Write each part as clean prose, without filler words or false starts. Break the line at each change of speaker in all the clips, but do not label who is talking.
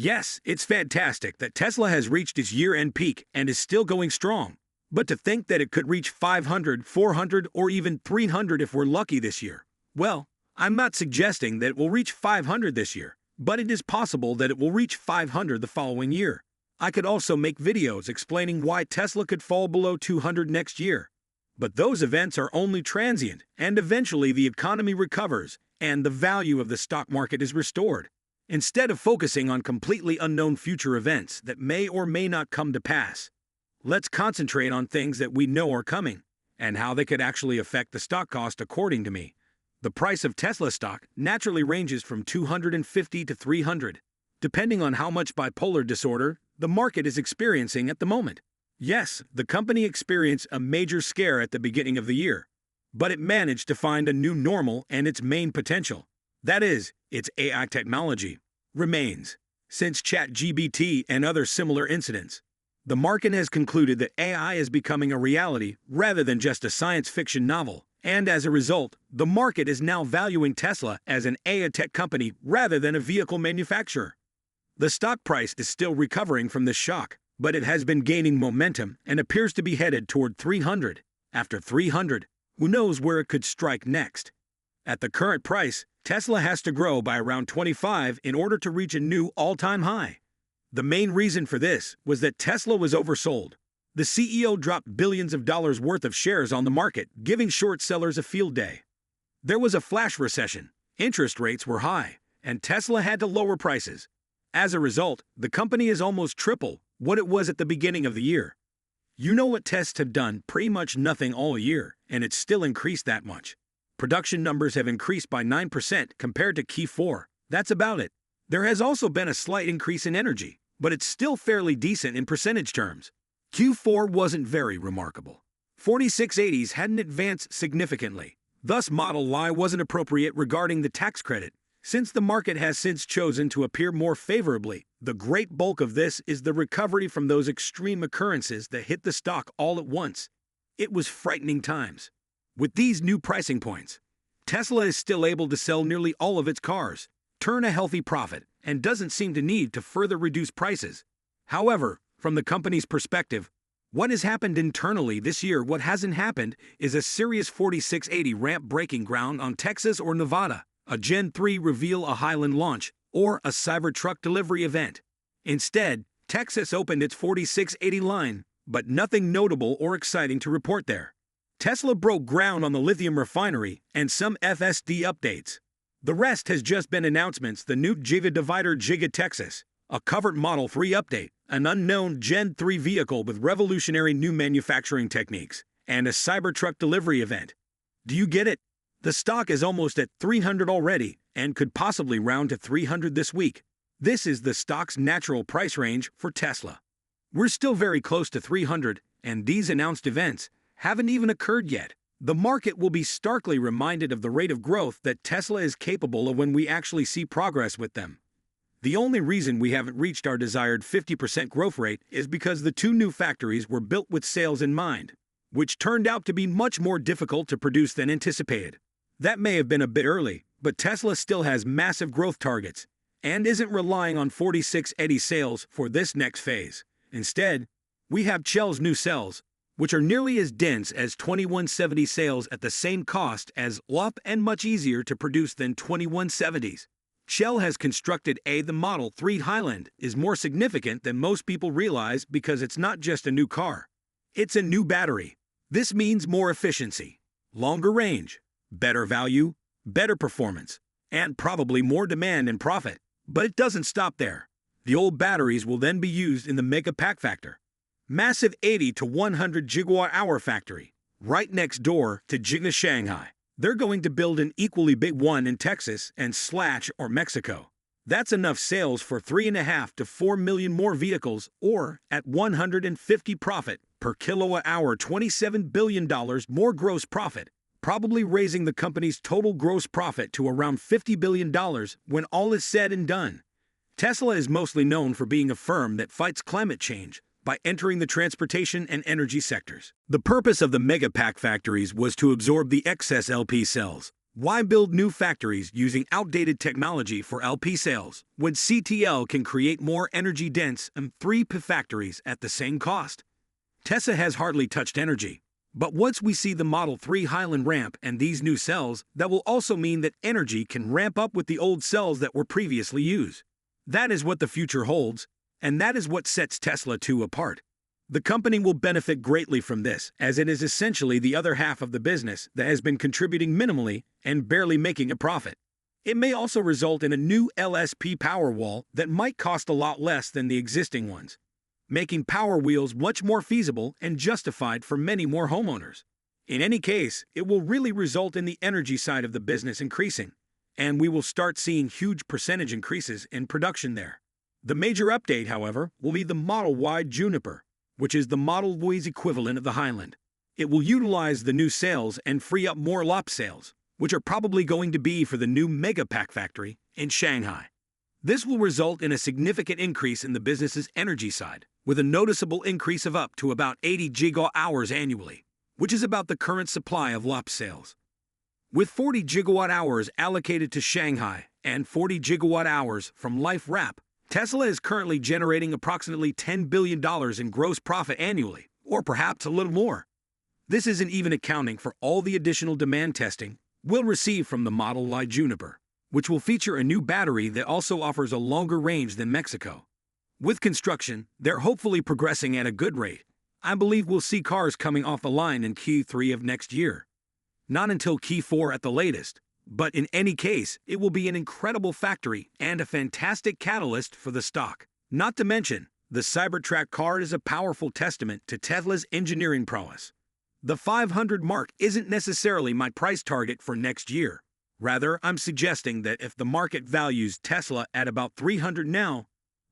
Yes, it's fantastic that Tesla has reached its year-end peak and is still going strong. But to think that it could reach 500, 400, or even 300 if we're lucky this year, well, I'm not suggesting that it will reach 500 this year, but it is possible that it will reach 500 the following year. I could also make videos explaining why Tesla could fall below 200 next year. But those events are only transient, and eventually the economy recovers and the value of the stock market is restored. Instead of focusing on completely unknown future events that may or may not come to pass, let's concentrate on things that we know are coming and how they could actually affect the stock cost. According to me, the price of Tesla stock naturally ranges from 250 to 300, depending on how much bipolar disorder the market is experiencing at the moment. Yes, the company experienced a major scare at the beginning of the year, but it managed to find a new normal, and its main potential, that is, its AI technology, remains. Since ChatGPT and other similar incidents, the market has concluded that AI is becoming a reality rather than just a science fiction novel, and as a result, the market is now valuing Tesla as an AI tech company rather than a vehicle manufacturer. The stock price is still recovering from this shock, but it has been gaining momentum and appears to be headed toward 300. After 300, who knows where it could strike next? At the current price, Tesla has to grow by around 25 in order to reach a new all-time high. The main reason for this was that Tesla was oversold. The CEO dropped billions of dollars worth of shares on the market, giving short sellers a field day. There was a flash recession, interest rates were high, and Tesla had to lower prices. As a result, the company is almost triple what it was at the beginning of the year. You know what tests have done? Pretty much nothing all year, and it's still increased that much. Production numbers have increased by 9% compared to Q4. That's about it. There has also been a slight increase in energy, but it's still fairly decent in percentage terms. Q4 wasn't very remarkable. 4680s hadn't advanced significantly. Thus, Model Y wasn't appropriate regarding the tax credit. Since the market has since chosen to appear more favorably, the great bulk of this is the recovery from those extreme occurrences that hit the stock all at once. It was frightening times. With these new pricing points, Tesla is still able to sell nearly all of its cars, turn a healthy profit, and doesn't seem to need to further reduce prices. However, from the company's perspective, what has happened internally this year, what hasn't happened, is a serious 4680 ramp breaking ground on Texas or Nevada, a Gen 3 reveal, a Highland launch, or a Cybertruck delivery event. Instead, Texas opened its 4680 line, but nothing notable or exciting to report there. Tesla broke ground on the lithium refinery and some FSD updates. The rest has just been announcements: the new Giga Divider Giga Texas, a covered Model 3 update, an unknown Gen 3 vehicle with revolutionary new manufacturing techniques, and a Cybertruck delivery event. Do you get it? The stock is almost at 300 already and could possibly round to 300 this week. This is the stock's natural price range for Tesla. We're still very close to 300, and these announced events haven't even occurred yet. The market will be starkly reminded of the rate of growth that Tesla is capable of when we actually see progress with them. The only reason we haven't reached our desired 50% growth rate is because the two new factories were built with sales in mind, which turned out to be much more difficult to produce than anticipated. That may have been a bit early, but Tesla still has massive growth targets and isn't relying on 4680 sales for this next phase. Instead, we have Shell's new cells, which are nearly as dense as 2170 sales at the same cost as LOP and much easier to produce than 2170s. Shell has constructed the Model 3 Highland is more significant than most people realize because it's not just a new car. It's a new battery. This means more efficiency, longer range, better value, better performance, and probably more demand and profit. But it doesn't stop there. The old batteries will then be used in the Mega Pack Factor, massive 80 to 100 gigawatt-hour factory, right next door to Giga Shanghai. They're going to build an equally big one in Texas and Mexico. That's enough sales for 3.5 to 4 million more vehicles, or at 150 profit per kilowatt-hour, $27 billion more gross profit, probably raising the company's total gross profit to around $50 billion when all is said and done. Tesla is mostly known for being a firm that fights climate change by entering the transportation and energy sectors. The purpose of the Megapack factories was to absorb the excess LP cells, Why build new factories using outdated technology for LP cells when CTL can create more energy-dense and 3P factories at the same cost? Tesla has hardly touched energy. But once we see the Model 3 Highland ramp and these new cells, that will also mean that energy can ramp up with the old cells that were previously used. That is what the future holds, and that is what sets Tesla 2 apart. The company will benefit greatly from this, as it is essentially the other half of the business that has been contributing minimally and barely making a profit. It may also result in a new LSP Powerwall that might cost a lot less than the existing ones, making Power Wheels much more feasible and justified for many more homeowners. In any case, it will really result in the energy side of the business increasing, and we will start seeing huge percentage increases in production there. The major update, however, will be the Model Y Juniper, which is the Model Y's equivalent of the Highland. It will utilize the new sales and free up more LOP sales, which are probably going to be for the new Megapack factory in Shanghai. This will result in a significant increase in the business's energy side, with a noticeable increase of up to about 80 gigawatt-hours annually, which is about the current supply of LOP sales. With 40 gigawatt-hours allocated to Shanghai and 40 gigawatt-hours from Life Wrap, Tesla is currently generating approximately $10 billion in gross profit annually, or perhaps a little more. This isn't even accounting for all the additional demand testing we'll receive from the Model Y Juniper, which will feature a new battery that also offers a longer range than Mexico. With construction, they're hopefully progressing at a good rate. I believe we'll see cars coming off the line in Q3 of next year. Not until Q4 at the latest. But in any case, it will be an incredible factory and a fantastic catalyst for the stock. Not to mention, the Cybertruck car is a powerful testament to Tesla's engineering prowess. The 500 mark isn't necessarily my price target for next year. Rather, I'm suggesting that if the market values Tesla at about 300 now,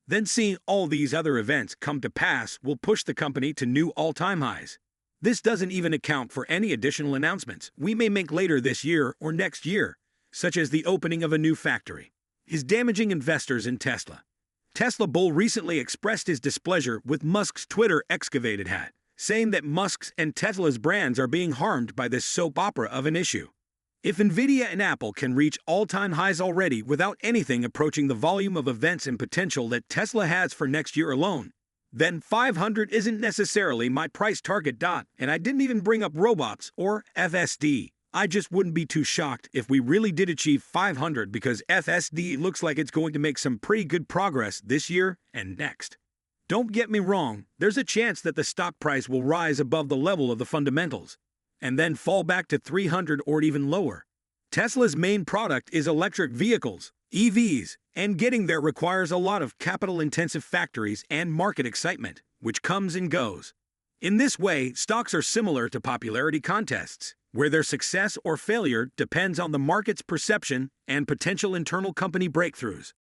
then seeing all these other events come to pass will push the company to new all-time highs. This doesn't even account for any additional announcements we may make later this year or next year, such as the opening of a new factory, is damaging investors in Tesla. Tesla Bull recently expressed his displeasure with Musk's Twitter excavated hat, saying that Musk's and Tesla's brands are being harmed by this soap opera of an issue. If Nvidia and Apple can reach all-time highs already without anything approaching the volume of events and potential that Tesla has for next year alone, then 500 isn't necessarily my price target. And I didn't even bring up robots or FSD. I just wouldn't be too shocked if we really did achieve 500 because FSD looks like it's going to make some pretty good progress this year and next. Don't get me wrong, there's a chance that the stock price will rise above the level of the fundamentals and then fall back to 300 or even lower. Tesla's main product is electric vehicles, EVs, and getting there requires a lot of capital-intensive factories and market excitement, which comes and goes. In this way, stocks are similar to popularity contests, where their success or failure depends on the market's perception and potential internal company breakthroughs.